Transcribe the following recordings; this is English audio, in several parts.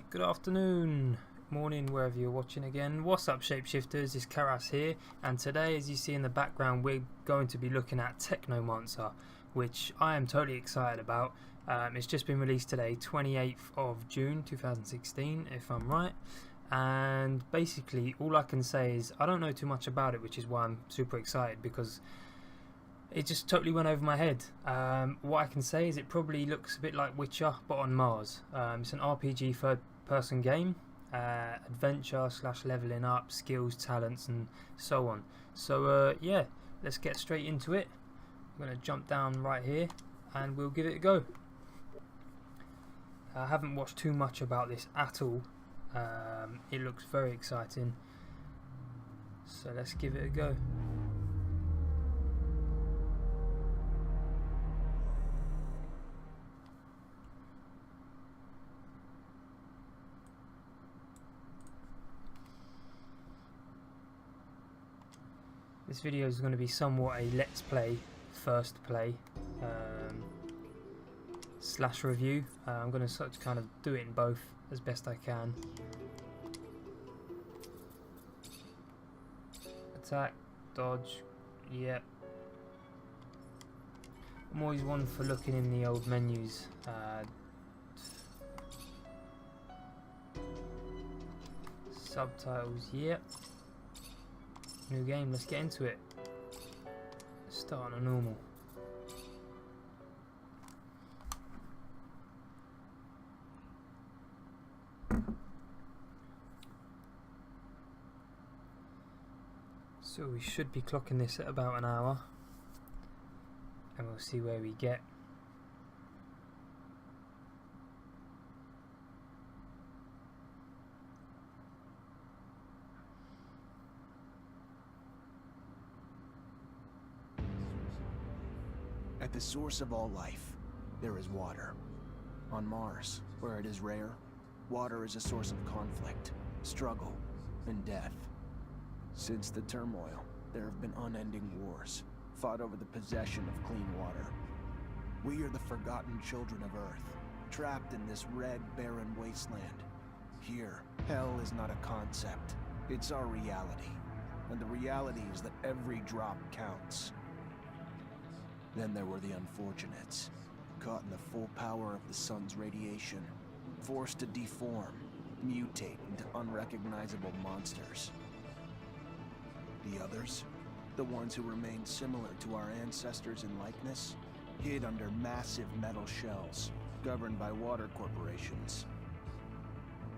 Good afternoon, morning, wherever you're watching again. What's up, shapeshifters? It's Karas here, and today, as you see in the background, we're going to be looking at Technomancer, which I am totally excited about. It's just been released today, 28th of June 2016, if I'm right. And basically, all I can say is I don't know too much about it, which is why I'm super excited, because it just totally went over my head. What I can say is it probably looks a bit like Witcher, but on Mars. It's an RPG third-person game, adventure / leveling up, skills, talents, and so on. So yeah, let's get straight into it. I'm going to jump down right here, and we'll give it a go. I haven't watched too much about this at all. It looks very exciting, so let's give it a go. This video is going to be somewhat a let's play, first play, / review. I'm going to kind of do it in both as best I can. Attack, dodge, yep. I'm always one for looking in the old menus. Subtitles, yep. New game, let's get into it. Start on a normal. So we should be clocking this at about an hour, and we'll see where we get. At the source of all life, there is water. On Mars, where it is rare, water is a source of conflict, struggle, and death. Since the turmoil, there have been unending wars, fought over the possession of clean water. We are the forgotten children of Earth, trapped in this red, barren wasteland. Here, hell is not a concept, it's our reality. And the reality is that every drop counts. Then there were the unfortunates, caught in the full power of the sun's radiation, forced to deform, mutate into unrecognizable monsters. The others, the ones who remained similar to our ancestors in likeness, hid under massive metal shells, governed by water corporations.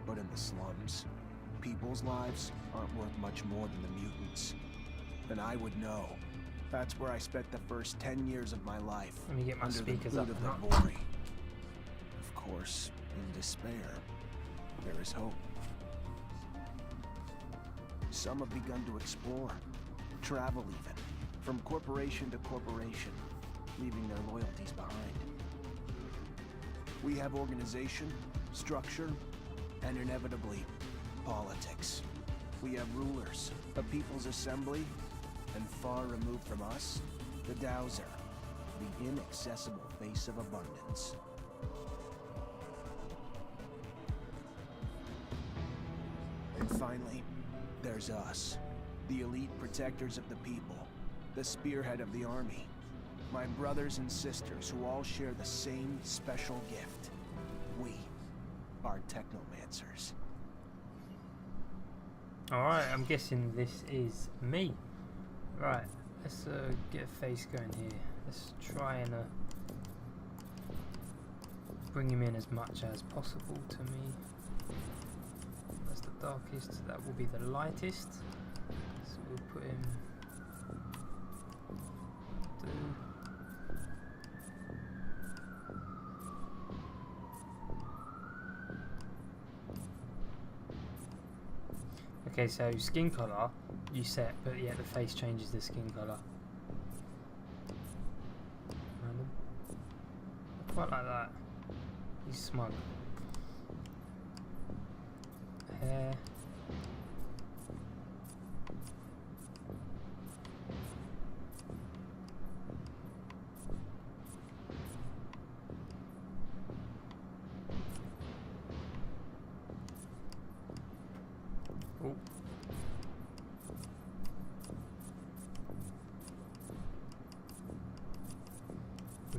But in the slums, people's lives aren't worth much more than the mutants. And I would know. That's where I spent the first 10 years of my life. Let me get my speakers up. Of the Vori. Of course, in despair, there is hope. Some have begun to explore, travel even, from corporation to corporation, leaving their loyalties behind. We have organization, structure, and inevitably, politics. We have rulers, a people's assembly, and far removed from us, the Dowser, the inaccessible face of abundance. And finally, there's us, the elite protectors of the people, the spearhead of the army, my brothers and sisters who all share the same special gift. We are Technomancers. Alright, I'm guessing this is me. Right, let's get a face going here. Let's try and bring him in as much as possible to me. That's the darkest, that will be the lightest. So we'll put him... Okay, so skin colour you set, but yeah, the face changes the skin colour. Random. Quite like that. He's smug. Hair.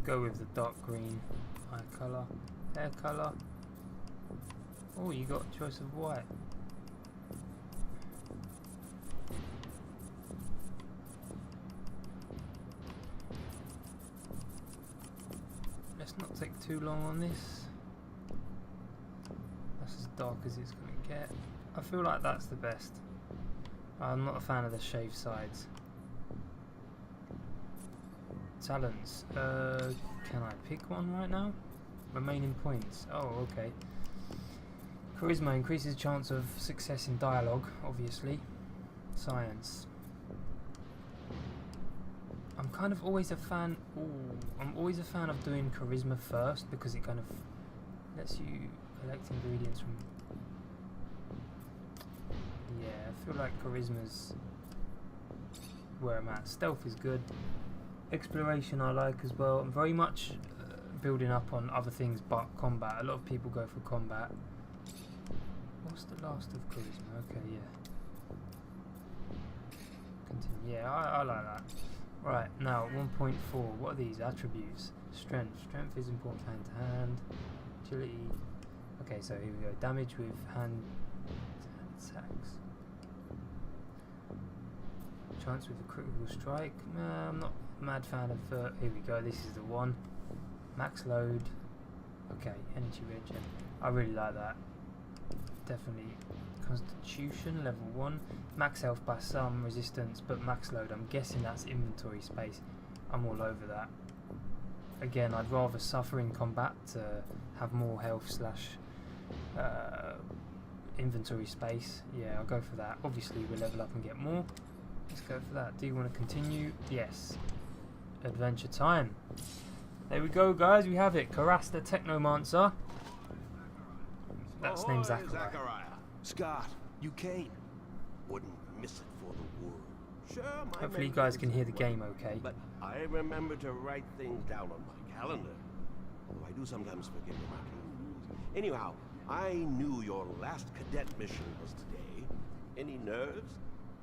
go with the dark green eye colour, hair colour. Oh, you got a choice of white. Let's not take too long on this. That's as dark as it's going to get. I feel like that's the best. I'm not a fan of the shaved sides. Talents. Can I pick one right now? Remaining points. Oh, okay. Charisma increases chance of success in dialogue, obviously. Science. I'm kind of always a fan. I'm always a fan of doing charisma first because it kind of lets you collect ingredients from. Yeah, I feel like charisma's where I'm at. Stealth is good. Exploration I like as well. I'm very much building up on other things but combat. A lot of people go for combat. What's the last of charisma? Okay, yeah. Continue. Yeah, I like that. Right, now 1.4. What are these attributes? Strength. Strength is important hand to hand. Agility. Okay, so here we go. Damage with hand attacks. Chance with a critical strike. I'm not a mad fan of. Here we go. This is the one. Max load. Okay, energy regen. I really like that. Definitely. Constitution level 1. Max health by some resistance, but max load. I'm guessing that's inventory space. I'm all over that. Again, I'd rather suffer in combat to have more health slash inventory space. Yeah, I'll go for that. Obviously, we'll level up and get more. Let's go for that. Do you want to continue? Yes. Adventure time. There we go, guys. We have it. Karas the Technomancer. That's named Zachariah. Scott, you came. Wouldn't miss it for the world. Sure, my Hopefully you memory guys can hear the isn't game wonderful, okay. But I remember to write things down on my calendar. Although I do sometimes forget remarkable. Anyhow, I knew your last cadet mission was today. Any nerves?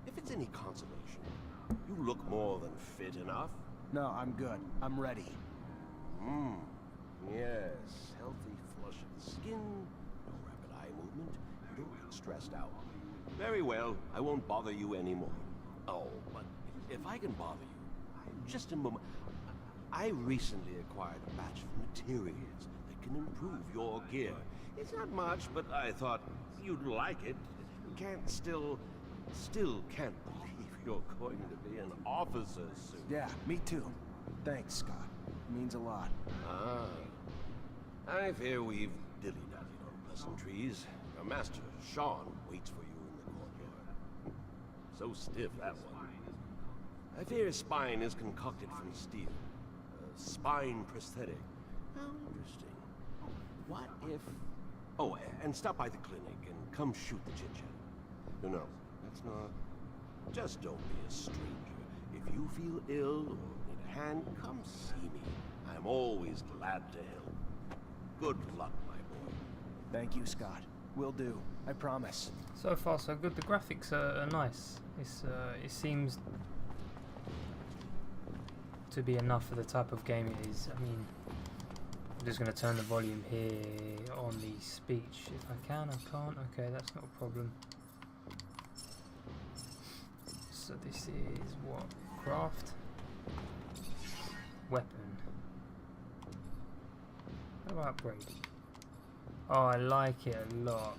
If it's any consolation, you look more than fit enough. No, I'm good. I'm ready. Yes. Healthy flush of the skin, no rapid eye movement. You don't get stressed out. Very well, I won't bother you anymore. Oh, but if I can bother you, just a moment. I recently acquired a batch of materials that can improve your gear. It's not much, but I thought you'd like it. Still can't believe you're going to be an officer soon. Yeah, me too. Thanks, Scott. It means a lot. Ah. I fear we've dilly-dallied on pleasantries. Your master, Sean, waits for you in the courtyard. So stiff, that one. I fear his spine is concocted from steel. A spine prosthetic. How interesting. What if... Oh, and stop by the clinic and come shoot the chit-chat. No, that's not... Just don't be a stranger. If you feel ill or need a hand, come see me. I'm always glad to help. Good luck, my boy. Thank you, Scott. Will do. I promise. So far so good. The graphics are nice. It seems to be enough for the type of game it is. I mean, I'm just going to turn the volume here on the speech. If I can, I can't. Okay, that's not a problem. So this is what? Craft? Weapon. How about upgrade? Oh, I like it a lot.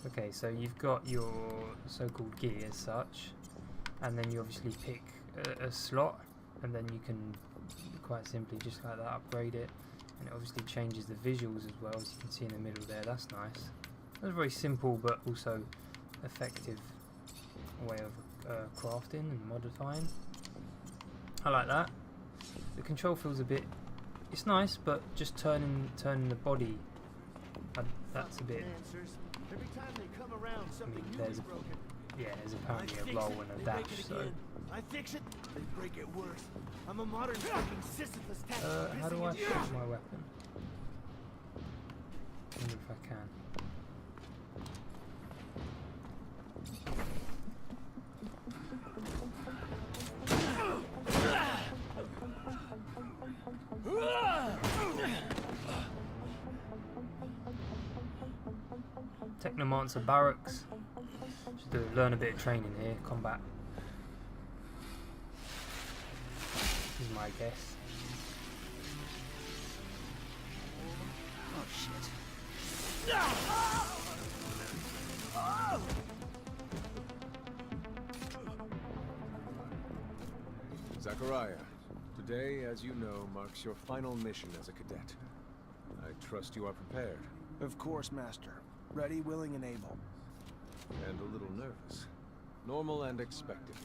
Okay, so you've got your so-called gear as such, and then you obviously pick a slot, and then you can quite simply just like that upgrade it, and it obviously changes the visuals as well, as you can see in the middle there. That's nice. That's a very simple but also effective way of crafting and modifying. I like that. The control feels a bit... It's nice, but just turning the body, that's a bit... Every time they come around, something new there's is broken. there's apparently a roll and a dash, so... I fix it, they break it worse. I'm a modern fucking Sisyphus task. How do I switch my weapon? I wonder if I can. Technomancer barracks. Should learn a bit of training here, combat. Is my guess. Oh shit. Zachariah, today, as you know, marks your final mission as a cadet. I trust you are prepared. Of course, Master. Ready, willing, and able. And a little nervous. Normal and expected.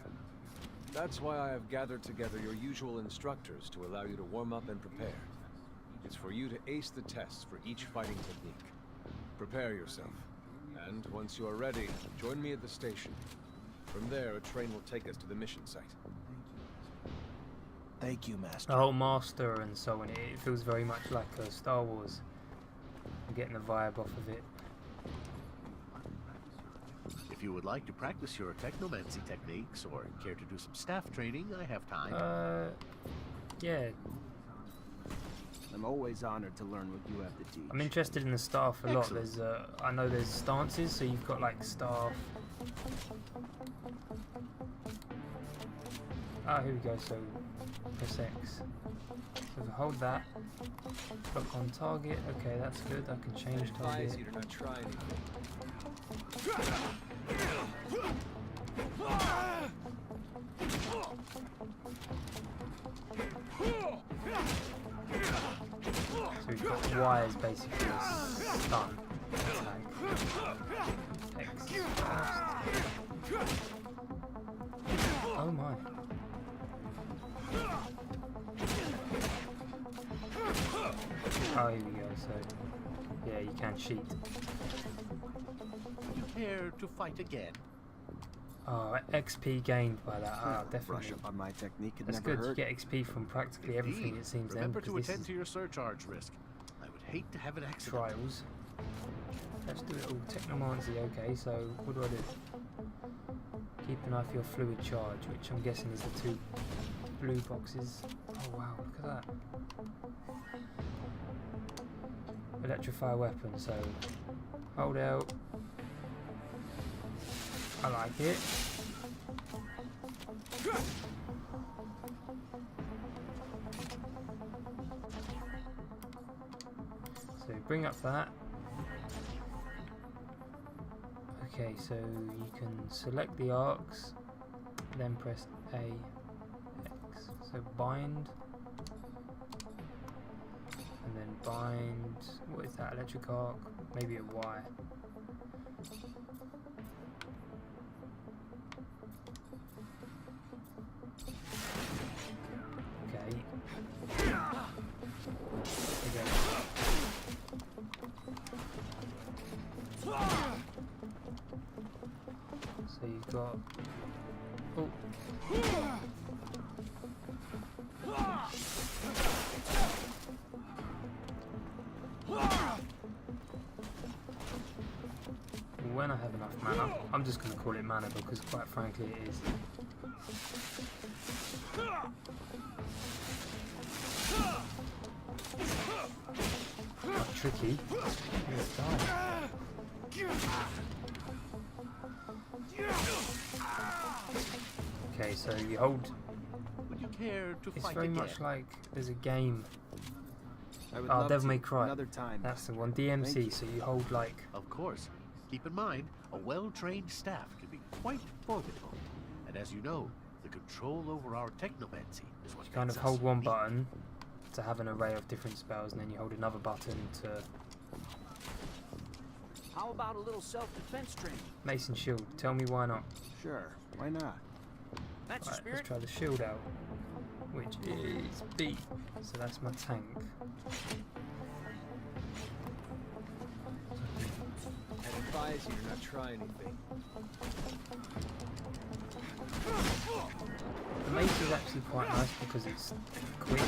That's why I have gathered together your usual instructors to allow you to warm up and prepare. It's for you to ace the tests for each fighting technique. Prepare yourself. And once you are ready, join me at the station. From there, a train will take us to the mission site. Thank you, Master. The whole master and so on, it feels very much like a Star Wars. I'm getting the vibe off of it. If you would like to practice your technomancy techniques or care to do some staff training, I have time. Yeah, I'm always honored to learn what you have to teach. I'm interested in the staff a lot. Excellent. There's, I know there's stances, so you've got like staff. Ah, here we go. So press X. So if I hold that, lock on target. Okay, that's good. I can change target. you to not try anything. So we've got Y is basically a stun attack. X first. Oh my. Oh, here we go. So yeah, you can cheat. Would you care to fight again? Oh, XP gained by that. Ah, Brush definitely. up on my technique could That's never good. You hurt. get XP from practically everything, Indeed. it seems. Then Remember to because this attend is to your surcharge risk. I would hate to have an accident. trials. Let's do it all. Technomancy. Okay, so what do I do? Keep an eye for your fluid charge, which I'm guessing is the two blue boxes. Oh wow, look at that. Electrify weapon, so hold out. I like it. So bring up that. Okay, so you can select the arcs, then press A, X. So bind, and then bind. What is that? Electric arc? Maybe a Y. Okay. Again. So you've got. Oh. When I have enough mana, I'm just going to call it mana because quite frankly it is. Quite tricky. Let's die. Okay, so you hold. Would you care to It's fight very again? much like there's a game. I would Oh, love Devil to. May Cry. Another time. That's the Master. one. Thank DMC. you. So you hold like. Of course. Keep in mind, a well-trained staff can be quite formidable. And as you know, the control over our technomancy is what You kind makes of us hold one unique. button to have an array of different spells, and then you hold another button to How about a little self-defense training? Mason Shield. Tell me why not. Sure. Why not? That's your Right, spirit. let's try the shield out, which is B. So that's my tank. I advise you to not try anything. The mace is actually quite nice because it's quick.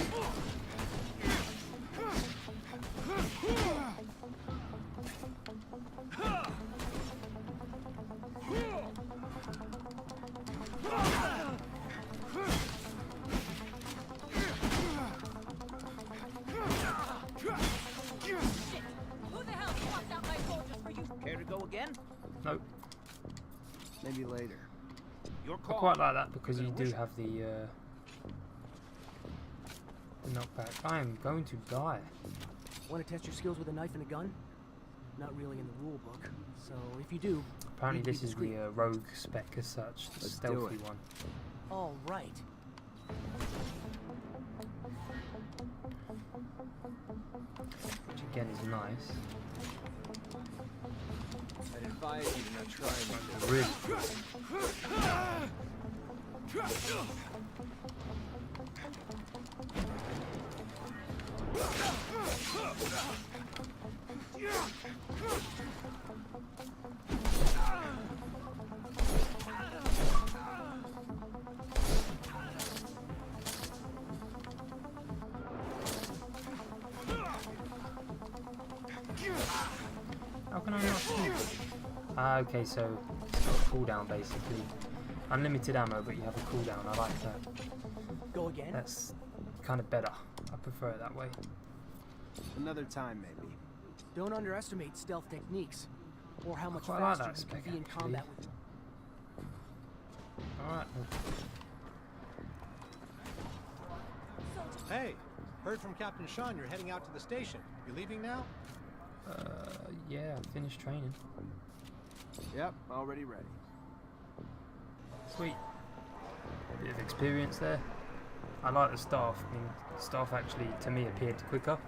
Care to go again? Maybe later. Your I call. quite like that because you do have the knockback. I am going to die. Want to test your skills with a knife and a gun? Not really in the rule book. So if you do, Apparently need to be this is discreet. the rogue spec as such, the Let's do stealthy it. one. All right. Which again is nice. I'd advise you to not try and Really. How can I not shoot? Ah, okay, so it's got a cooldown basically. Unlimited ammo, but you have a cooldown. I like that. Go again. That's kind of better. I prefer it that way. Another time, maybe. Don't underestimate stealth techniques, or how much quite like faster that you can spec, be in actually. combat with. Alright. Hey, heard from Captain Sean you're heading out to the station. You leaving now? Yeah, I finished training. Yep, already ready. Sweet. Bit of experience there. I like the staff. I mean, staff actually, to me, appeared quicker.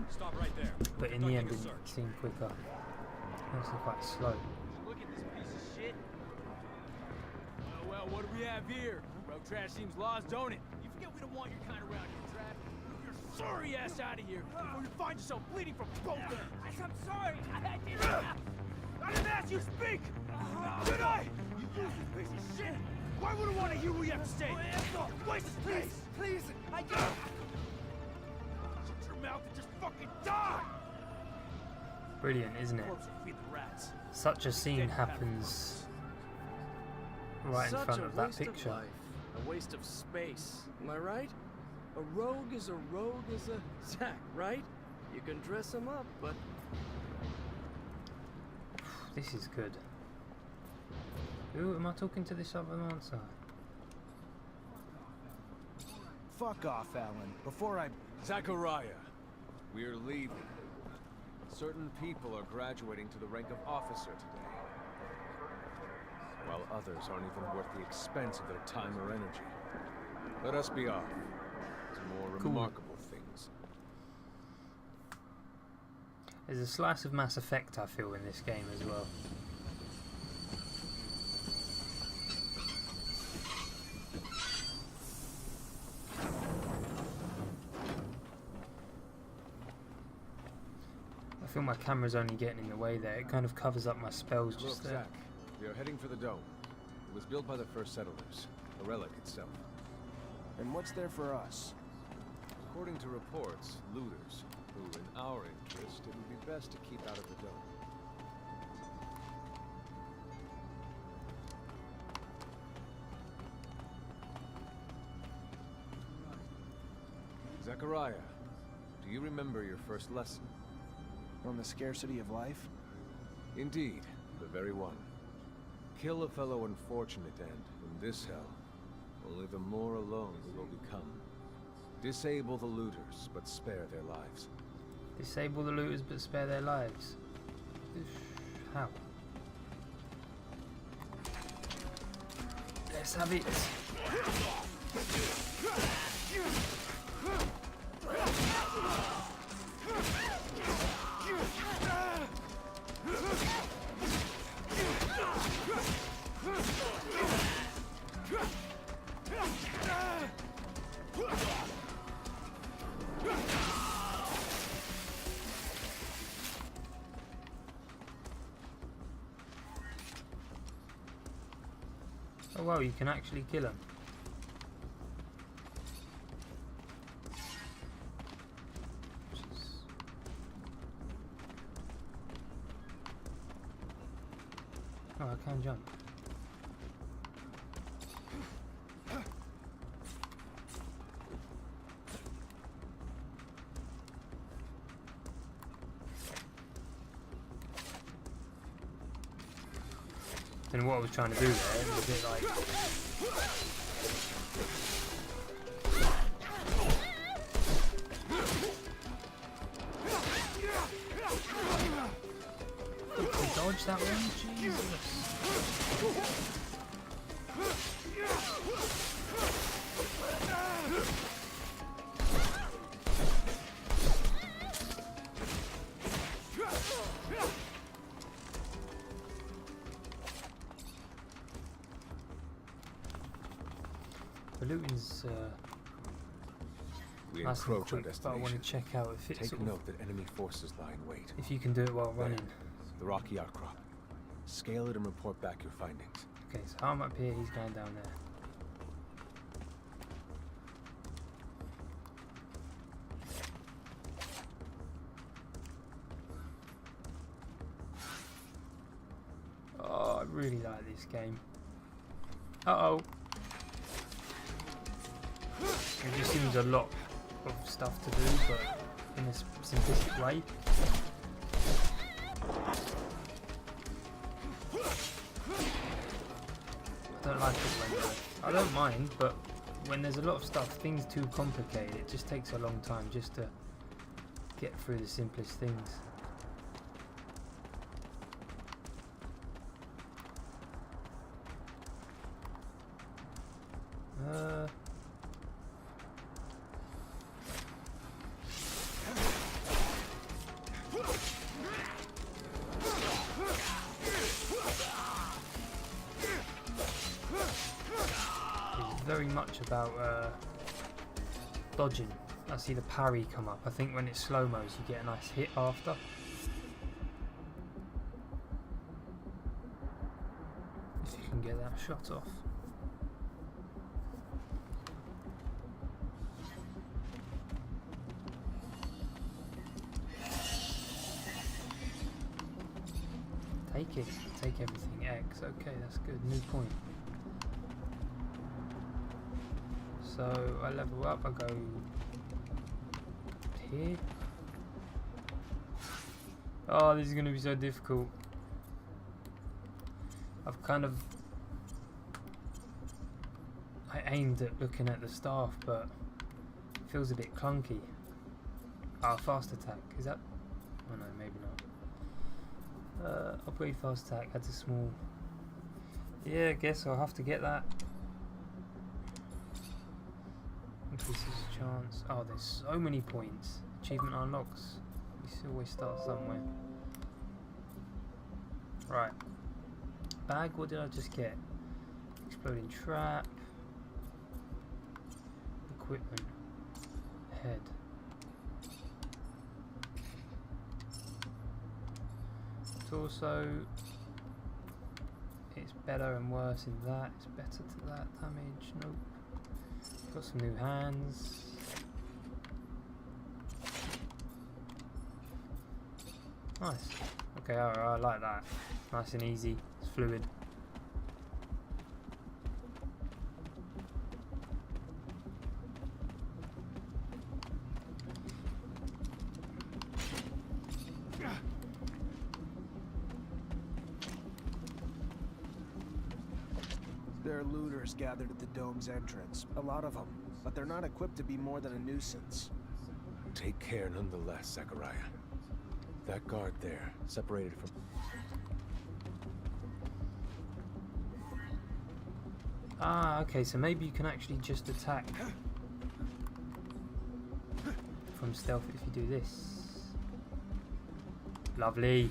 Stop right there. But in the end, it seemed quicker. Actually quite slow. Look at this piece of shit. Well, what do we have here? Road trash seems lost, don't it? You forget we don't want your kind around here, Trav. Move your sorry ass out of here, or you find yourself bleeding from both ends. I'm sorry. I didn't ask you to speak. Did I? You useless piece of shit. Why would I want to hear what you have to say? Waste of space. Please, I can't. Shut your mouth and just fucking die. Brilliant, isn't it? Corpse will feed the rats. Such a scene happens right in Such front a of that waste picture. Of life, a waste of space. Am I right? A rogue is a Zach, right? You can dress him up, but This is good. Who am I talking to? This other monster? Fuck off, Alan. Before I... Zachariah, we're leaving. Certain people are graduating to the rank of officer today, while others aren't even worth the expense of their time or energy. Let us be off to more Cool. remarkable things. There's a slice of Mass Effect I feel in this game as well. I feel my camera's only getting in the way there. It kind of covers up my spells Look, just there. Zach, we are heading for the dome. It was built by the first settlers, a relic itself. And what's there for us? According to reports, looters, who in our interest, it would be best to keep out of the dome. Zachariah, do you remember your first lesson? On the scarcity of life? Indeed, the very one. Kill a fellow unfortunate and, in this hell, only the more alone we will become. Disable the looters, but spare their lives. Disable the looters but spare their lives. How? Let's have it. Oh wow, you can actually kill him. Oh, I can jump. Then what I was trying to do there was a bit like... Dodge that one? Jesus. Balloon's We nice and encroach our quick, but I want to destination. check out if it's Take sort of, note that enemy forces lie in wait. if you can do it while There, running. the rocky outcrop. Scale it and report back your findings. Okay, so I'm up here, he's going down there. Oh, I really like this game. Uh-oh. It just seems a lot of stuff to do, but in a simplistic way. I don't like it when I don't mind, but when there's a lot of stuff, things too complicated, it just takes a long time just to get through the simplest things. Very much about dodging. I see the parry come up. I think when it's slow-mos you get a nice hit after. If you can get that shot off. Take it. Take everything. X. Okay, that's good. New point. So I level up, I go here. Oh, this is going to be so difficult. I've kind of... I aimed at looking at the staff, but it feels a bit clunky. Ah, fast attack. Is that... Oh no, maybe not. Upgrade fast attack, adds a small... Yeah, I guess I'll have to get that. Increases chance. Oh, there's so many points. Achievement unlocks. You always start somewhere. Right. Bag, what did I just get? Exploding trap. Equipment. Head. Torso. It's better and worse in that. It's better to that damage. Nope. Got some new hands. Nice. Okay, alright, I like that. Nice and easy. It's fluid. There are looters gathered at the dome's entrance. A lot of them. But they're not equipped to be more than a nuisance. Take care nonetheless, Zachariah. That guard there, separated from... Ah, okay, so maybe you can actually just attack from stealth if you do this. Lovely.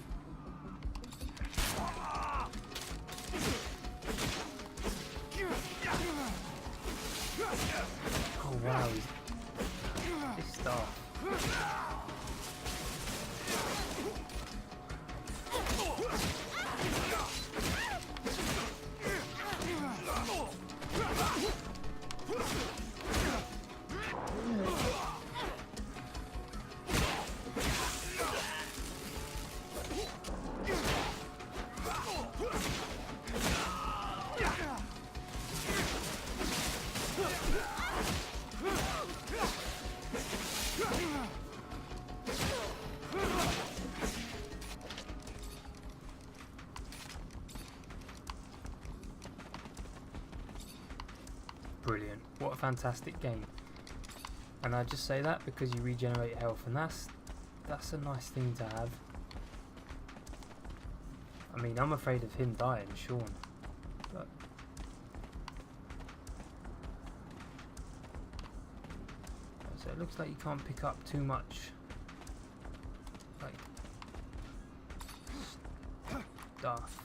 Oh wow, this stuff. brilliant. What a fantastic game. And I just say that because you regenerate health, and that's a nice thing to have. I mean, I'm afraid of him dying, Sean. But so it looks like you can't pick up too much, like, stuff.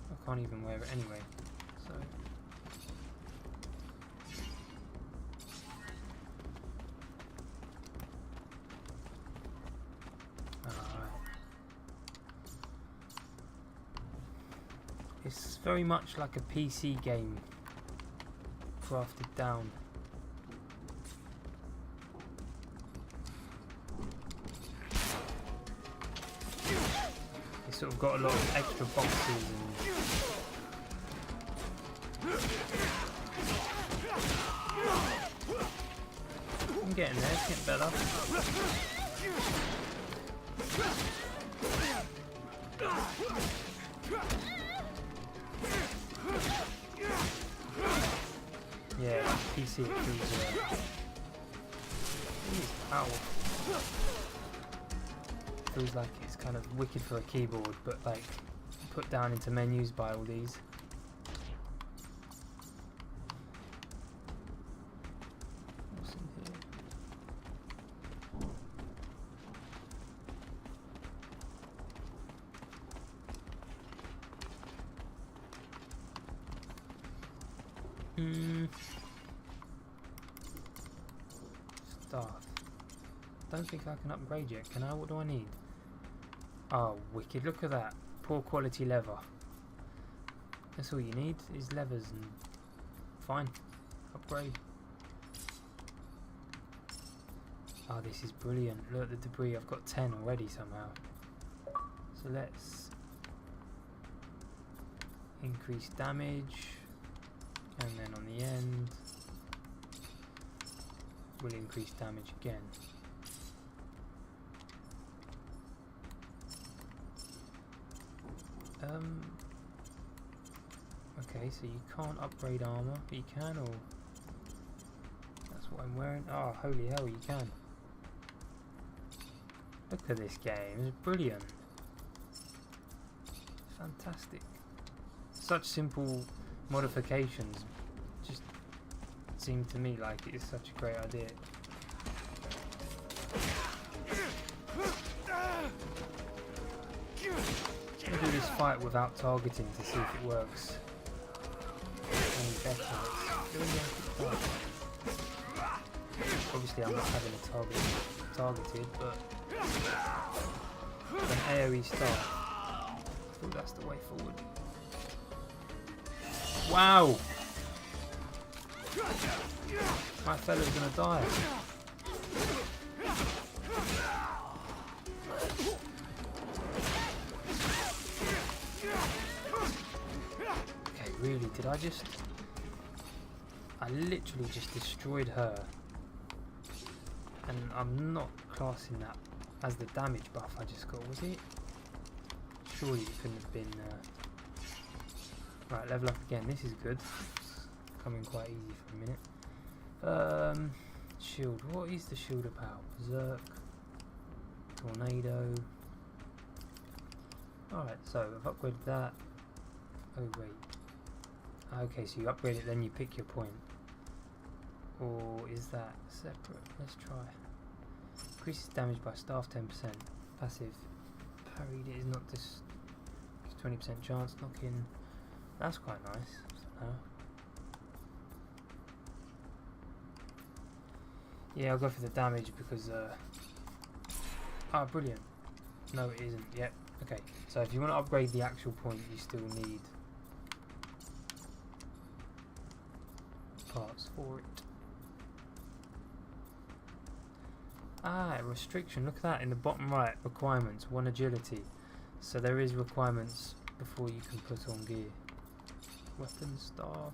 I can't even wear it anyway, so alright. It's very much like a PC game crafted down. It's sort of got a lot of extra boxes and I'm getting there, it's getting better. Yeah, PC it feels powerful. Feels like it's kind of wicked for a keyboard, but like put down into menus by all these. What's in here? Staff. Don't think I can upgrade yet, can I? What do I need? Oh, wicked. Look at that. Poor quality leather. That's all you need is levers and fine. Upgrade. Oh, this is brilliant. Look at the debris. I've got 10 already somehow. So let's increase damage. And then on the end, we'll increase damage again. Okay, so you can't upgrade armor, but you can, or that's what I'm wearing. Oh, holy hell, you can. Look at this game, it's brilliant. Fantastic. Such simple modifications just seem to me like it is such a great idea. I'm gonna do this fight without targeting to see if it works any better. It's doing like it does. Obviously I'm not having a targeted, but an AoE start. I thought that's the way forward. Wow! My fella's gonna die. Okay, really, did I just... I literally just destroyed her. And I'm not classing that as the damage buff I just got, was it? Surely it couldn't have been... Right, level up again. This is good. It's coming quite easy for a minute. Shield. What is the shield about? Berserk. Tornado. Alright, so I've upgraded that. Oh wait. Okay, so you upgrade it, then you pick your point. Or is that separate? Let's try. Increases damage by staff 10%. Passive. Parried it is not this. 20% chance. Knock in. That's quite nice. Yeah, I'll go for the damage because ah, brilliant. No, it isn't. Yep. Okay. So if you want to upgrade the actual point, you still need parts for it. Ah, a restriction. Look at that in the bottom right. Requirements. 1 agility. So there is requirements before you can put on gear. Weapon staff.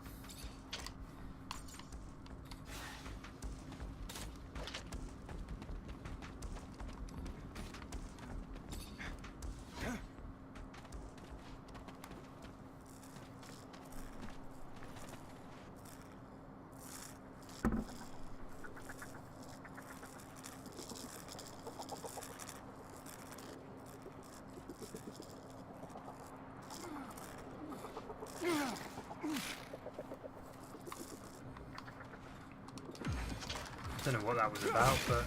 I don't know what that was about, but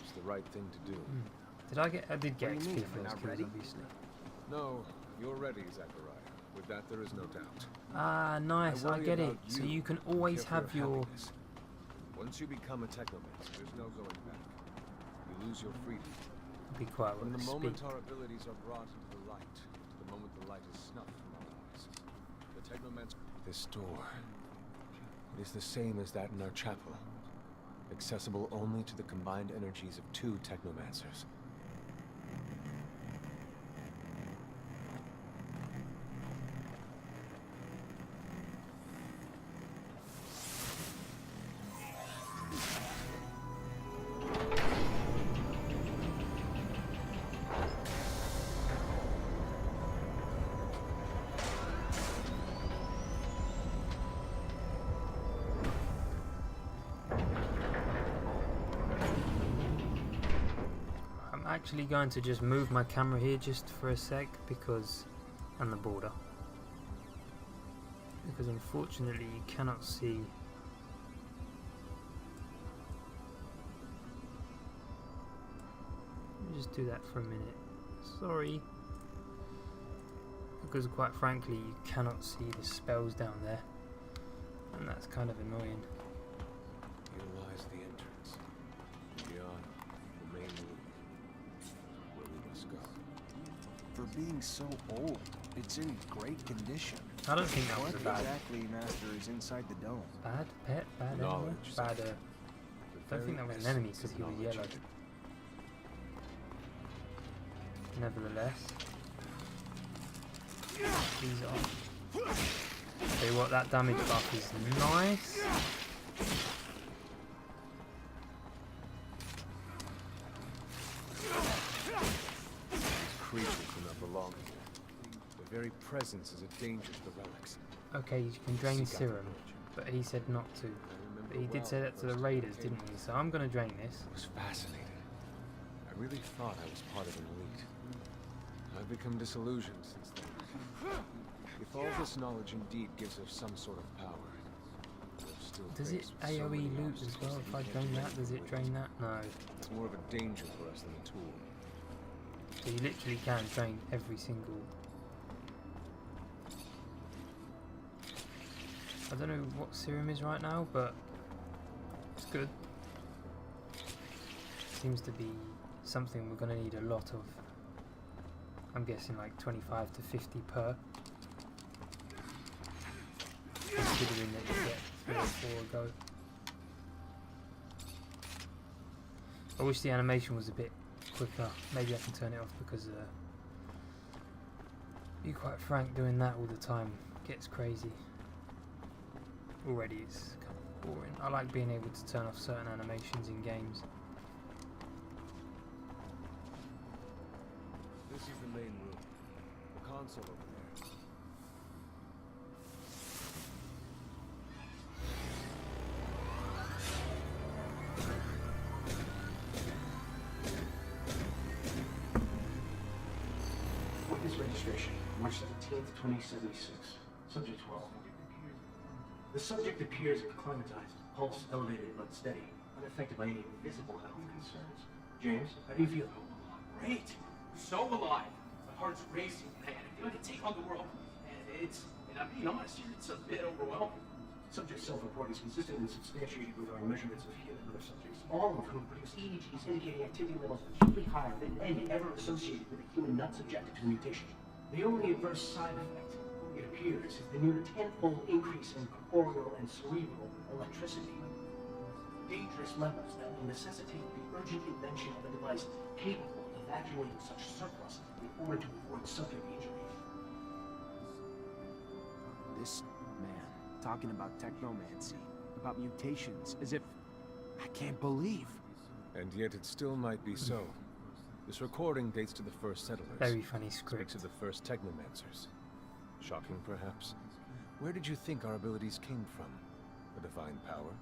It's the right thing to do. I did get What do you XP mean, for am I those not kills, ready? obviously. No, you're ready, Zachariah. With that, there is no doubt. Ah, nice. I worry get it. about So you you can and always care for have your. happiness. Once you become a Technomancer, there's no going back. You lose your freedom. Be quiet From when the I speak. moment our abilities are brought into the light, to the moment the light is snuffed from our eyes, the Technomancer. This door. It is the same as that in our chapel. Accessible only to the combined energies of 2 Technomancers. I'm actually going to just move my camera here just for a sec because, and the border, because unfortunately you cannot see. Let me just do that for a minute. Sorry. Because quite frankly you cannot see the spells down there, and that's kind of annoying. Here lies the entrance. Beyond the main room. Where we must go. For being so old, it's in great condition. I don't think that was What a bad exactly, Master, is inside the dome? bad pet, bad animal, Knowledge. bad The don't think very that was an enemy essence because of he was knowledge. yellow. Nevertheless, these are. Tell you what, that damage buff is nice. These creatures do not belong here. Their very presence is a danger to the relics. Okay, you can drain Seek out the serum, village. but he said not to. I remember But he did well say that to the first raiders, time I didn't came he? So I'm gonna drain this. I was fascinated. I really thought I was part of an elite. I've become disillusioned since then. If all this knowledge indeed gives us some sort of power, we're still Does it faced with so AoE many loot as obstacles well? that If we I can't drain do that, does anything it with. drain that? No. It's more of a danger for us than a tool. So you literally can drain every single. I don't know what serum is right now, but it's good. Seems to be something we're going to need a lot of. I'm guessing like 25 to 50 per. Considering that you get 3 or 4 a go. I wish the animation was a bit quicker. Maybe I can turn it off because be quite frank, doing that all the time gets crazy. Already it's kind of boring. I like being able to turn off certain animations in games. This is the main room. The console over there. Witness registration, March 17th, 2076. Subject 12. The subject appears acclimatized, pulse elevated but steady, unaffected by any visible health concerns. James, how do you feel? Great. So alive. My heart's racing. I feel like I can take on the world. And I'm being honest here, it's a bit overwhelming. Subject self-report is consistent and substantiated with our measurements of him and other subjects, all of whom produce EEGs indicating activity levels acutely higher than any ever associated with a human not subjected to the mutation. The only adverse side effect, it appears, is the near tenfold increase in corporeal and cerebral electricity. Dangerous levels that will necessitate the urgent invention of a device capable of evacuating such surplus in order to avoid subject injury. This man, talking about technomancy, about mutations, as if... I can't believe. And yet it still might be so. This recording dates to the first settlers. Very funny script. Speaks of the first Technomancers. Shocking, perhaps. Where did you think our abilities came from? A divine power?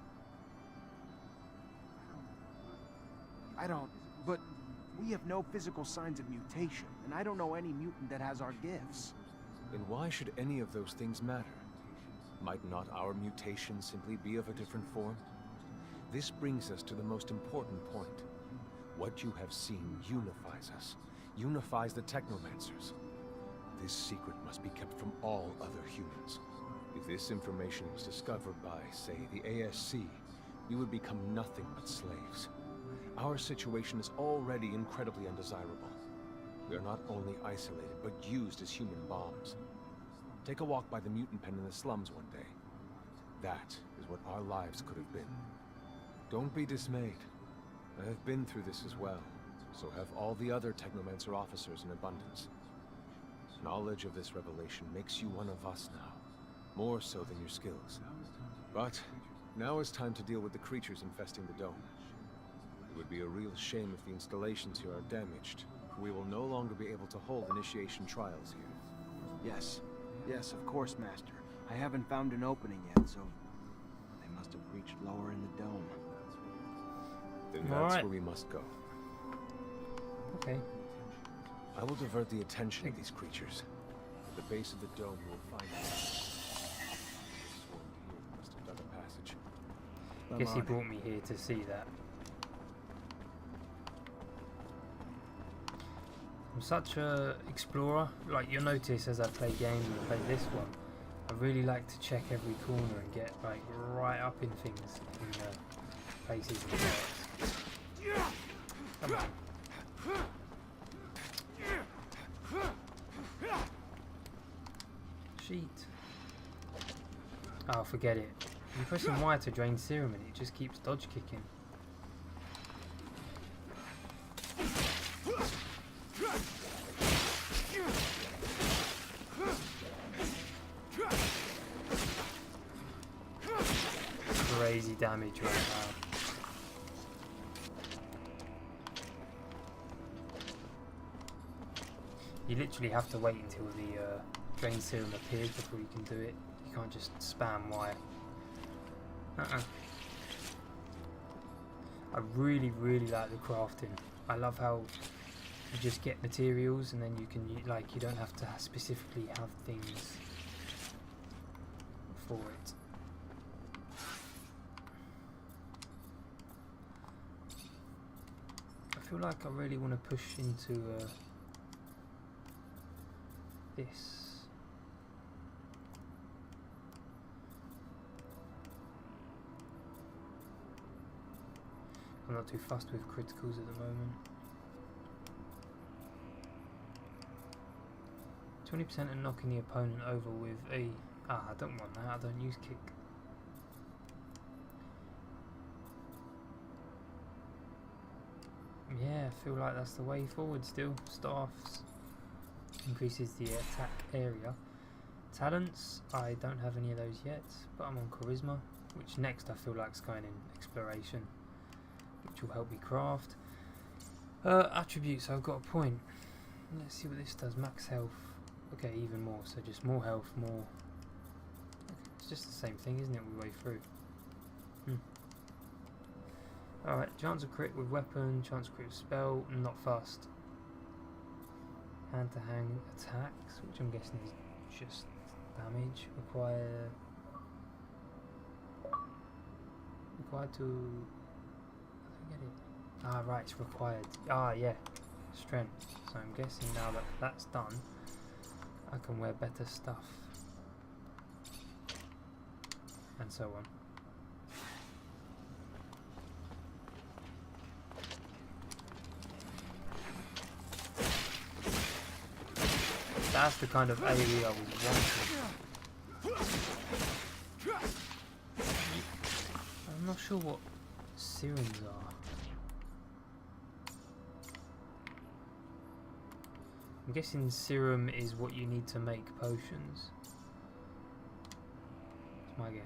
I don't... But we have no physical signs of mutation, and I don't know any mutant that has our gifts. Then why should any of those things matter? Might not our mutation simply be of a different form? This brings us to the most important point. What you have seen unifies us, unifies the Technomancers. This secret must be kept from all other humans. If this information was discovered by, say, the ASC, we would become nothing but slaves. Our situation is already incredibly undesirable. We are not only isolated, but used as human bombs. Take a walk by the mutant pen in the slums one day. That is what our lives could have been. Don't be dismayed. I have been through this as well, so have all the other Technomancer officers in abundance. Knowledge of this revelation makes you one of us now, more so than your skills. But now is time to deal with the creatures infesting the dome. It would be a real shame if the installations here are damaged. We will no longer be able to hold initiation trials here. Yes, of course, Master. I haven't found an opening yet, so they must have reached lower in the dome. Then that's where we must go. Okay. I will divert the attention of these creatures. At the base of the dome, you will find them. Must have dug a passage. Guess he brought me here to see that. I'm such a explorer. Like, you'll notice as I play games and play this one, I really like to check every corner and get like right up in things, in places and parts. Come on. Sheet. Oh, forget it. You press Y to drain serum and it just keeps dodge kicking. Crazy damage right now. You literally have to wait until the drain serum appears before you can do it. You can't just spam Y. I really like the crafting. I love how you just get materials and then you can, like, you don't have to specifically have things for it. I feel like I really want to push into this. I'm not too fussed with criticals at the moment. 20% of knocking the opponent over with a... I don't want that, I don't use kick. Yeah, I feel like that's the way forward still. Staffs increases the attack area. Talents, I don't have any of those yet, but I'm on charisma, which next I feel like is going in exploration, which will help me craft. Attributes, I've got a point. Let's see what this does. Max health. Okay, even more, so just more health, more... Okay, it's just the same thing, isn't it, all the way through? Alright, chance of crit with weapon, chance of crit with spell, not fast. Hand-to-hand attacks, which I'm guessing is just damage. Required to... I don't get it. Ah, right, it's required. Ah, yeah, strength. So I'm guessing now that that's done, I can wear better stuff. so on. That's the kind of AoE I was wanting. I'm not sure what serums are. I'm guessing serum is what you need to make potions. That's my guess.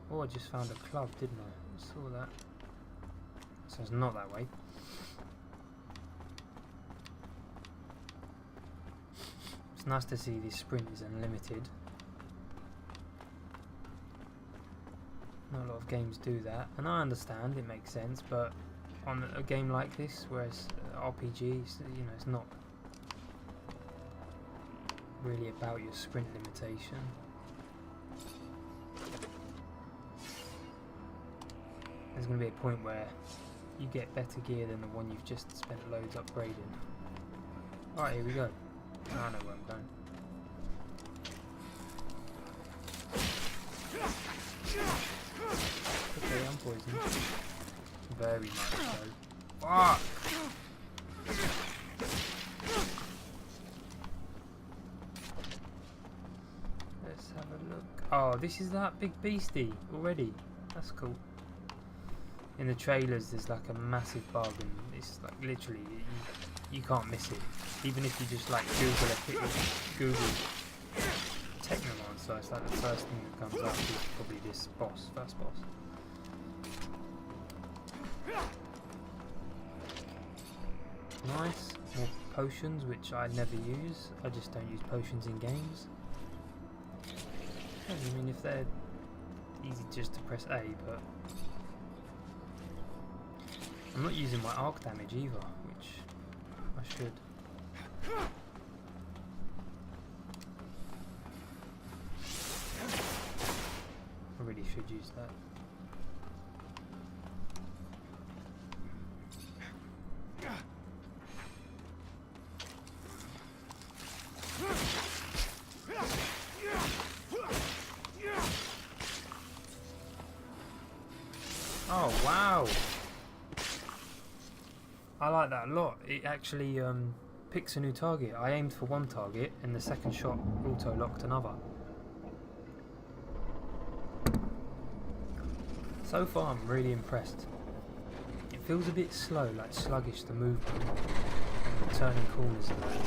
Oh, I just found a club, didn't I? I saw that. So it's not that way. It's nice to see this sprint is unlimited. Not a lot of games do that, and I understand, it makes sense, but on a game like this, whereas RPG, you know, it's not really about your sprint limitation. There's going to be a point where you get better gear than the one you've just spent loads upgrading. Alright, here we go. Now I know where I'm going. Okay, I'm poisoned. Very much so. Fuck! Let's have a look. Oh, this is that big beastie already. That's cool. In the trailers there's like a massive bargain. It's like literally you can't miss it. Even if you just like Google Technomancer, it's like the first thing that comes up is probably this boss, first boss. Nice, more potions which I never use. I just don't use potions in games. I mean, if they're easy just to press A, but I'm not using my arc damage either, which I should. I really should use that. Oh wow! I like that a lot. It actually picks a new target. I aimed for one target and the second shot auto-locked another. So far I'm really impressed. It feels a bit slow, like sluggish, the movement and the turning corners and that.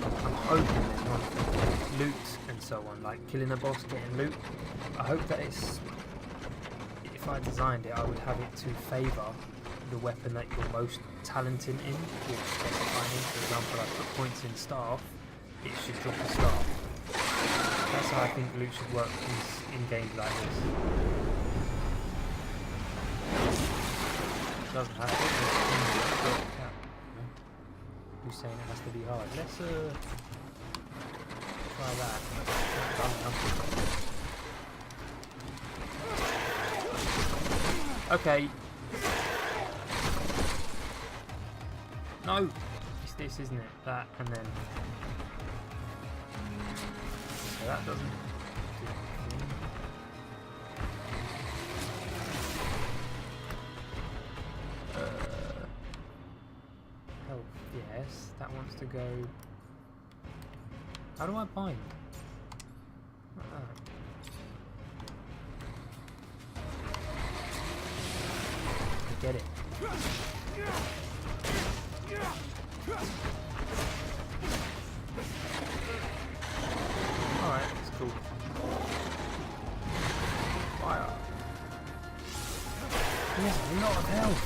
I'm hoping there's one for loot and so on, like killing a boss, getting loot. I hope that it's, if I designed it, I would have it to favour the weapon that you're most talented in, or specifying. For example, I put points in staff, it should drop a staff. That's how I think loot should work in games like this. It doesn't have to, but who's saying it has to be hard? Let's try that. Okay. No! It's this, isn't it? That, and then... So that doesn't... do anything. Health, yes. That wants to go... How do I bind? Get it. Alright, that's cool. Fire. He has a lot of health.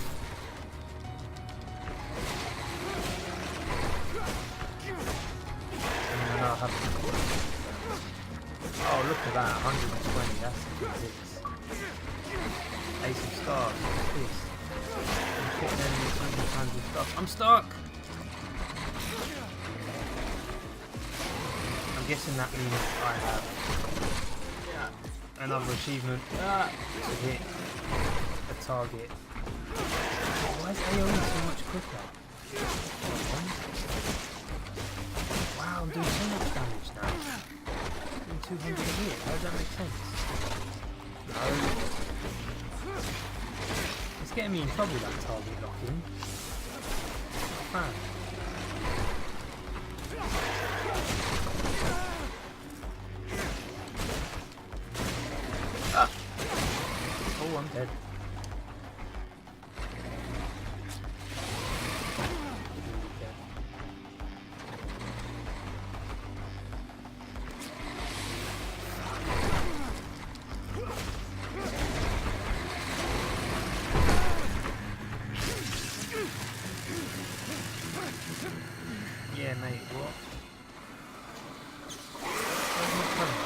And then I'll have to... Oh, look at that, 120, that's ridiculous. Ace of stars, what's this? I'm stuck! I'm guessing that means I have another achievement to hit a target. Why is AoE so much quicker? Wow, I'm doing so much damage now. I'm doing 200 a hit. How does that make sense? No. It's getting me in trouble, that target locking. Man. Ah. Oh, I'm dead. Yeah, mate, what? Where's my phone?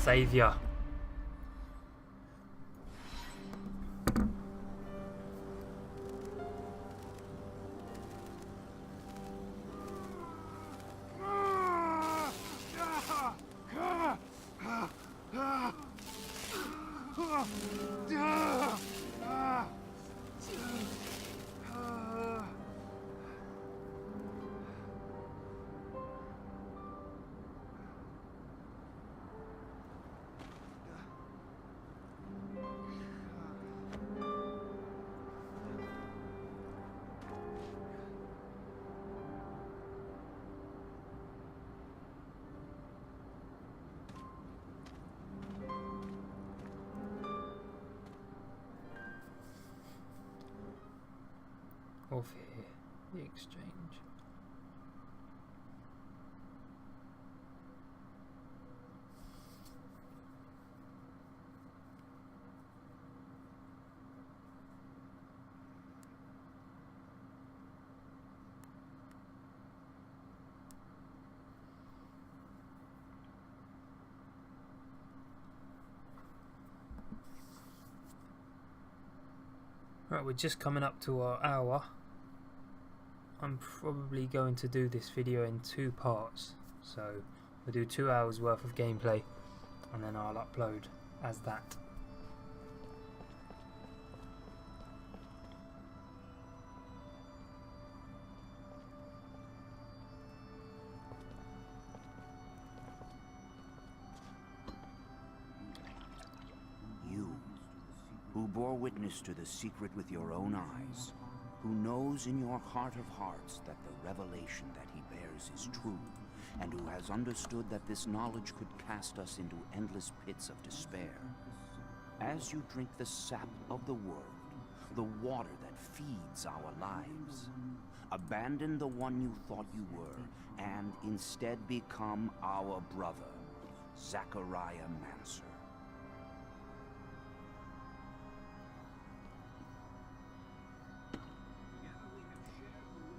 Saviour. Off here, the exchange. Right, we're just coming up to our hour. I'm probably going to do this video in 2 parts, so we'll do 2 hours worth of gameplay and then I'll upload as that. You, who bore witness to the secret with your own eyes, who knows in your heart of hearts that the revelation that he bears is true, and who has understood that this knowledge could cast us into endless pits of despair. As you drink the sap of the world, the water that feeds our lives, abandon the one you thought you were, and instead become our brother, Technomancer.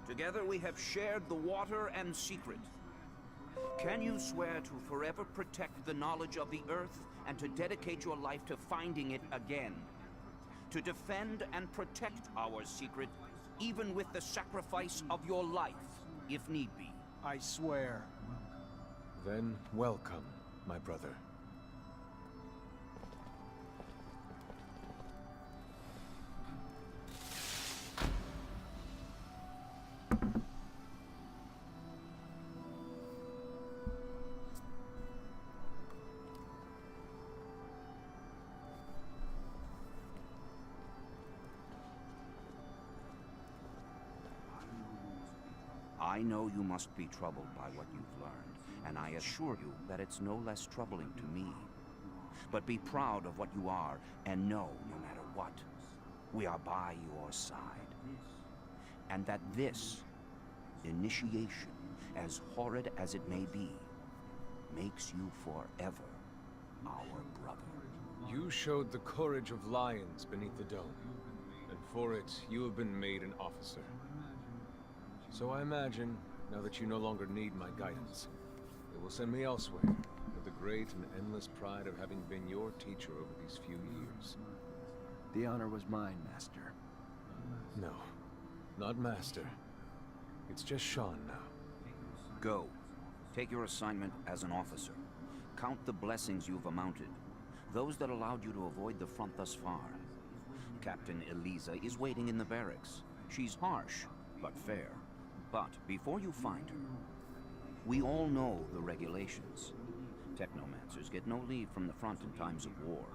Together we have shared the water and secret. Can you swear to forever protect the knowledge of the Earth and to dedicate your life to finding it again? To defend and protect our secret, even with the sacrifice of your life, if need be? I swear. Then welcome, my brother. I know you must be troubled by what you've learned, and I assure you that it's no less troubling to me. But be proud of what you are, and know, no matter what, we are by your side. And that this initiation, as horrid as it may be, makes you forever our brother. You showed the courage of lions beneath the dome, and for it, you have been made an officer. So I imagine, now that you no longer need my guidance, it will send me elsewhere, with the great and endless pride of having been your teacher over these few years. The honor was mine, Master. No, Not Master. It's just Sean now. Go. Take your assignment as an officer. Count the blessings you've amounted. Those that allowed you to avoid the front thus far. Captain Eliza is waiting in the barracks. She's harsh, but fair. But before you find her, we all know the regulations. Technomancers get no leave from the front in times of war.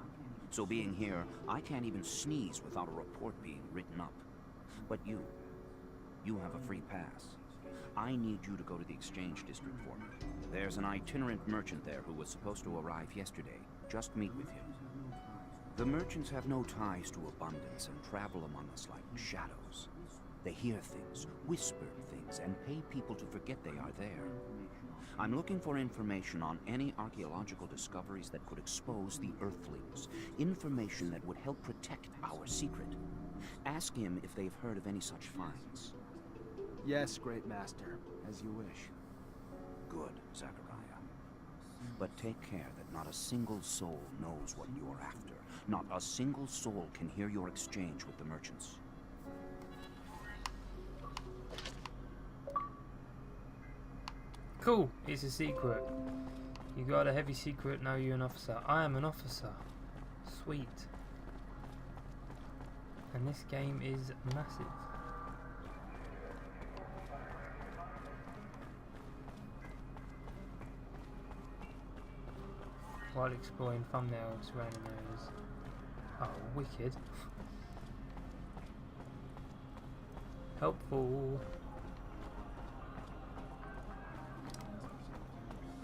So being here, I can't even sneeze without a report being written up. But you have a free pass. I need you to go to the exchange district for me. There's an itinerant merchant there who was supposed to arrive yesterday. Just meet with him. The merchants have no ties to abundance and travel among us like shadows. They hear things, whisper things, and pay people to forget they are there. I'm looking for information on any archaeological discoveries that could expose the Earthlings. Information that would help protect our secret. Ask him if they've heard of any such finds. Yes, Great Master, as you wish. Good, Zachariah. But take care that not a single soul knows what you're after. Not a single soul can hear your exchange with the merchants. Cool, it's a secret. You got a heavy secret, now you're an officer. I am an officer. Sweet. And this game is massive. While exploring thumbnails surrounding areas. Oh, wicked. Helpful.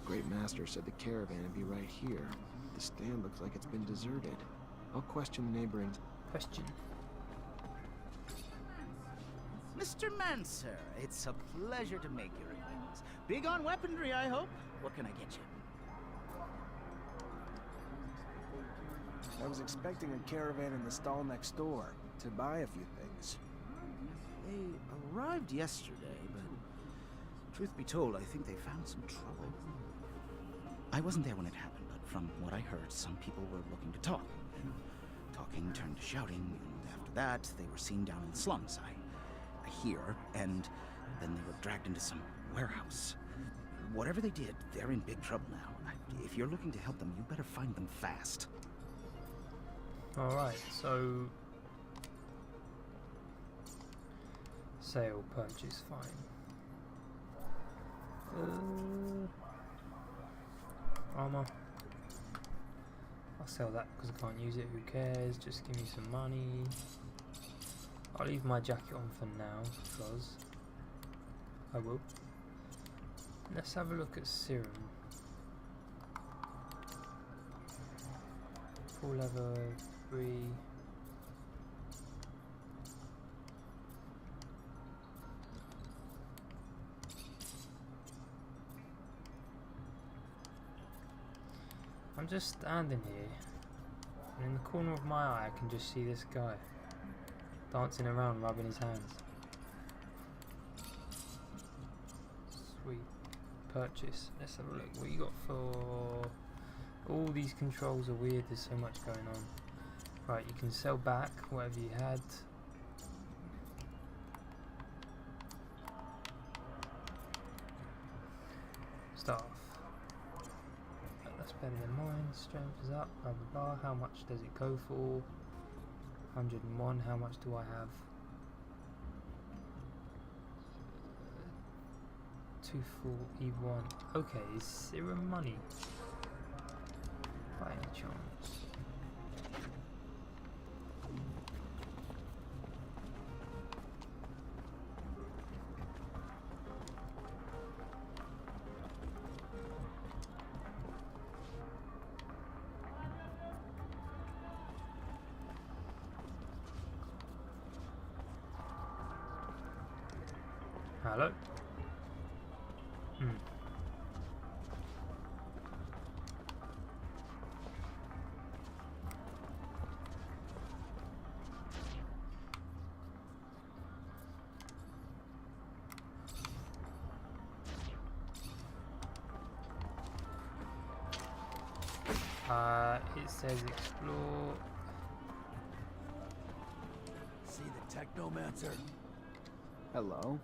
Great Master said the caravan would be right here. The stand looks like it's been deserted. I'll question the neighboring... Question. Mr. Mancer, it's a pleasure to make your acquaintance. Big on weaponry, I hope. What can I get you? I was expecting a caravan in the stall next door to buy a few things. They arrived yesterday, but truth be told, I think they found some trouble. I wasn't there when it happened, but from what I heard, some people were looking to talk. And talking turned to shouting, and after that, they were seen down in the slums. I hear, and then they were dragged into some warehouse. Whatever they did, they're in big trouble now. If you're looking to help them, you better find them fast. Alright, so... Sale, purchase, fine. Armor. I'll sell that because I can't use it, who cares, just give me some money. I'll leave my jacket on for now, because I will. Let's have a look at serum. Full level 3. I'm just standing here, and in the corner of my eye I can just see this guy dancing around, rubbing his hands. Sweet. Purchase. Let's have a look. What you got for... All these controls are weird, there's so much going on. Right, you can sell back whatever you had. Staff. That's better than mine. Strength is up, blah blah blah. How much does it go for? 101, how much do I have? 241. Okay, is serum money? By any chance? Hello? It says explore. See the Technomancer? Hello?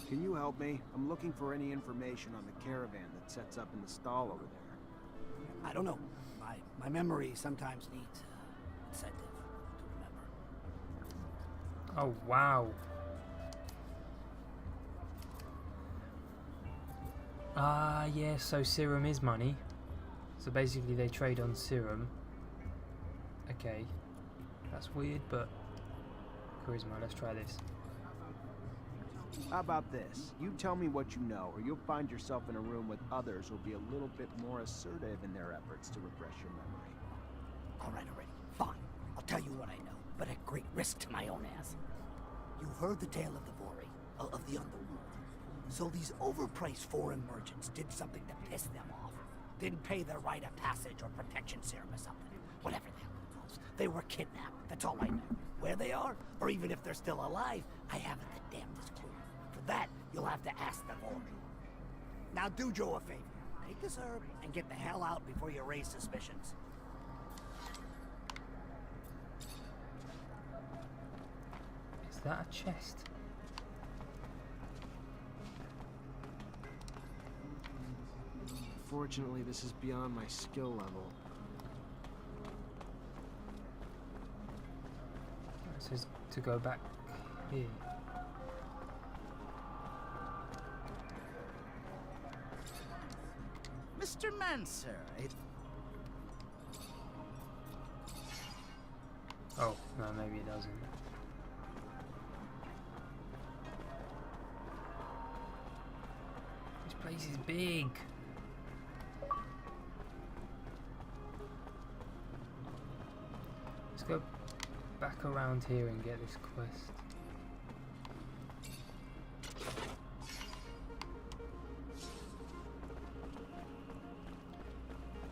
Can you help me? I'm looking for any information on the caravan that sets up in the stall over there. I don't know. My memory sometimes needs incentive to remember. Oh, wow. Ah, yeah, so serum is money. So basically they trade on serum. Okay. That's weird, but charisma, let's try this. How about this? You tell me what you know, or you'll find yourself in a room with others who'll be a little bit more assertive in their efforts to refresh your memory. Alright, fine. I'll tell you what I know, but at great risk to my own ass. You've heard the tale of the Vori, of the underworld. So these overpriced foreign merchants did something to piss them off. Didn't pay their rite of passage or protection serum or something. Whatever the hell it was. They were kidnapped. That's all I know. Where they are, or even if they're still alive, I haven't the damnedest clue. For that, you'll have to ask the Vori. Now do Joe a favor. Take this herb and get the hell out before you raise suspicions. Is that a chest? Unfortunately, this is beyond my skill level. It says to go back here. Mr. Mancer, Oh, no, maybe it doesn't. This place is big. Let's go back around here and get this quest.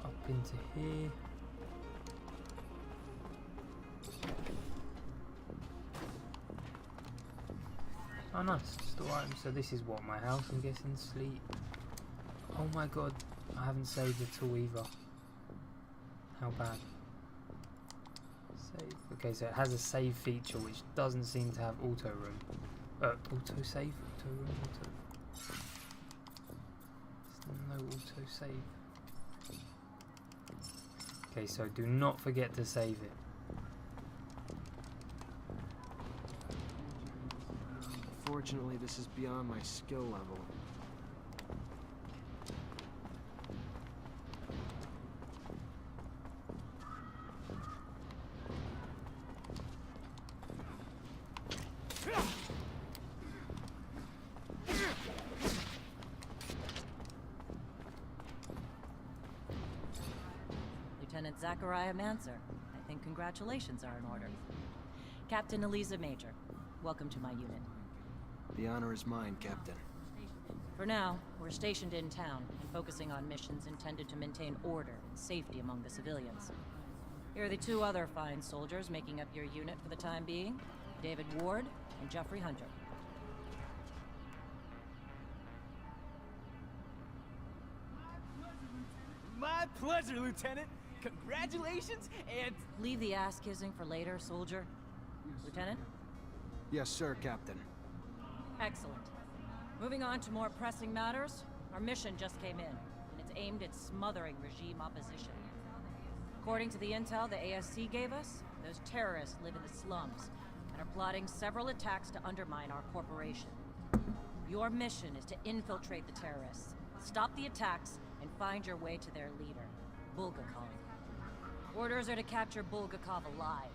Up into here. Oh nice, store items. So this is what, my house, I'm guessing? Sleep. Oh my god, I haven't saved at all either. How bad? Save. Okay, so it has a save feature which doesn't seem to have auto room. Auto save? Auto room? Auto. There's no auto save. Okay, so do not forget to save it. Unfortunately, this is beyond my skill level. Lieutenant Zachariah Mancer. I think congratulations are in order. Captain Eliza Major, welcome to my unit. The honor is mine, Captain. For now, we're stationed in town and focusing on missions intended to maintain order and safety among the civilians. Here are the two other fine soldiers making up your unit for the time being, David Ward and Jeffrey Hunter. My pleasure, Lieutenant. Congratulations, and... Leave the ass-kissing for later, soldier. Lieutenant? Yes, sir, Captain. Excellent. Moving on to more pressing matters, our mission just came in, and it's aimed at smothering regime opposition. According to the intel the ASC gave us, those terrorists live in the slums and are plotting several attacks to undermine our corporation. Your mission is to infiltrate the terrorists, stop the attacks, and find your way to their leader, Bulgakov. Orders are to capture Bulgakov alive.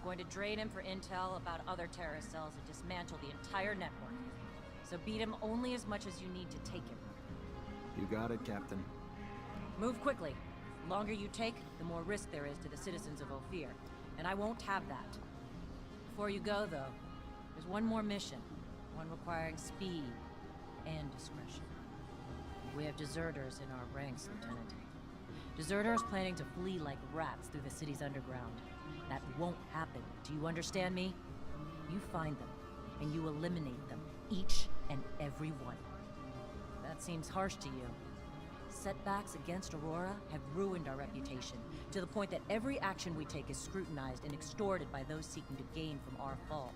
Going to drain him for intel about other terrorist cells and dismantle the entire network. So beat him only as much as you need to take him. You got it, Captain. Move quickly. The longer you take, the more risk there is to the citizens of Ophir. And I won't have that. Before you go, though, there's one more mission. One requiring speed and discretion. We have deserters in our ranks, Lieutenant. Deserters planning to flee like rats through the city's underground. That won't happen. Do you understand me? You find them, and you eliminate them. Each and every one. That seems harsh to you. Setbacks against Aurora have ruined our reputation, to the point that every action we take is scrutinized and extorted by those seeking to gain from our fall.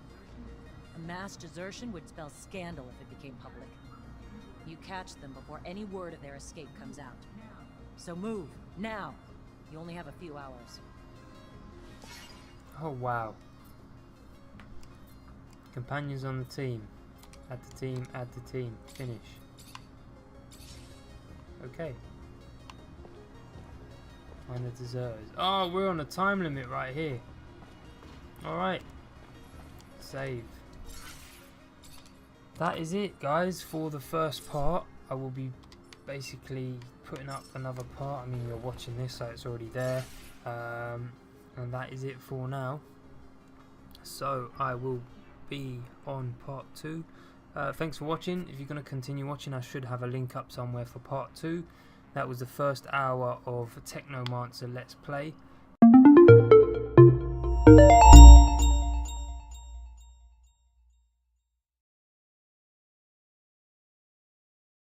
A mass desertion would spell scandal if it became public. You catch them before any word of their escape comes out. So move, now! You only have a few hours. Oh wow. Companions on the team. Add the team, add the team. Finish. Okay. Find the deserters. Oh, we're on a time limit right here. Alright. Save. That is it, guys, for the first part. I will be basically putting up another part. I mean, you're watching this, so it's already there. And that is it for now. So I will be on part 2. Thanks for watching. If you're going to continue watching, I should have a link up somewhere for part 2. That was the first hour of Technomancer Let's Play.